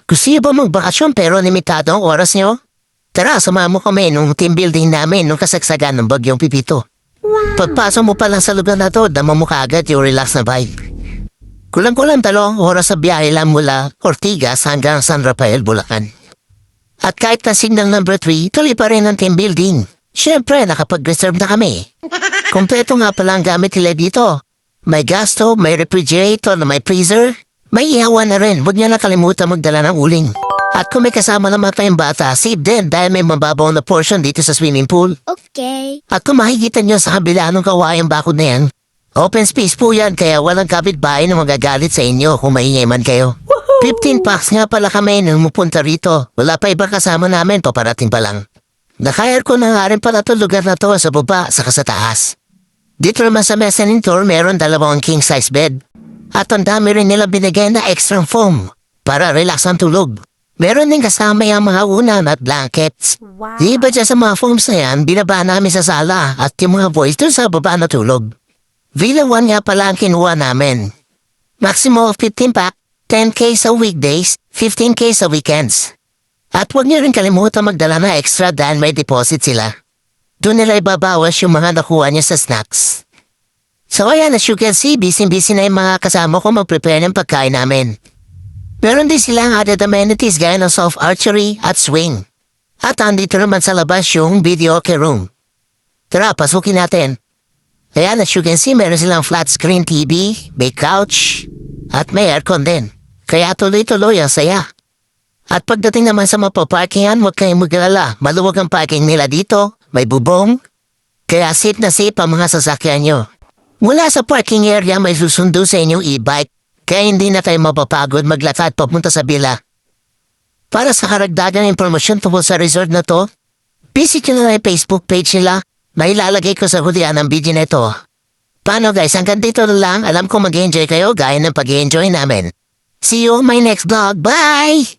Gusto niyo ba magbakasyon pero limitado ang oras niyo? Tara, samahan mo kami nung team building namin nung kasagsagan ng bagyong Pipito. Pagpasok mo pa lang sa lugar na to, dama mo kaagad yung relax na vibe. Kulang-kulang 3 oras sa biyahe lang mula Ortigas hanggang San Rafael, Bulacan. At kahit na signal number 3, tuloy pa rin ang team building. Siyempre, nakapag-reserve na kami. Kompleto nga pala ang gamit nila dito. May gas stove, may refrigerator na may freezer. May ihawan na rin, huwag niyo nakalimutan magdala ng uling. At kung may kasama naman tayong bata, save din dahil may mababaw na portion dito sa swimming pool. Okay. At kung makikita niyo sa kabila ng kawayang bakod na yan, open space po yan kaya walang kapitbahay na magagalit sa inyo kung maingay man kayo. 15 packs nga pala kami nung mupunta rito. Wala pa ibang kasama namin, paparating pa lang. Nakahire ko na nga rin pala ito lugar na to sa baba saka sa taas. Dito naman sa mezzanine floor meron 2 king size bed. At ang dami rin nila binigay na extra foam para relax ang tulog. Meron din kasama yung mga unan at blankets. Wow. Di ba dyan sa mga foams na yan, binaba namin sa sala at yung mga boys dun sa baba na tulog. Villa 1 nga pala ang kinuha namin. Maximum of 15 pack, 10K sa weekdays, 15K sa weekends. At huwag niyo rin kalimutan magdala na extra dahil may deposit sila. Doon nila ibabawas yung mga nakuha niya sa snacks. So ayan, as you can see, busy-busy na yung mga kasama ko mag-prepare ng pagkain namin. Meron din silang added amenities gaya ng soft archery at swing. At andito naman sa labas yung video key room. Tara, pasukin natin. Ayan, as you can see, meron silang flat screen TV, may couch, at may aircon din. Kaya tuloy-tuloy ang saya. At pagdating naman sa mapaparkingan, huwag kayong mag-alala. Maluwag ang parking nila dito, may bubong. Kaya safe na safe ang mga sasakyan nyo. Mula sa parking area may susundo sa inyong e-bike, kaya hindi na kayo mapapagod maglakad papunta sa bila. Para sa karagdagang impormasyon tungkol sa resort na to, visit nyo na yung Facebook page nila, may ilalagay ko sa hulihan ng video na ito. Paano guys, hanggang dito na lang, alam ko mag-enjoy kayo gaya ng pag-enjoy namin. See you on my next vlog, bye!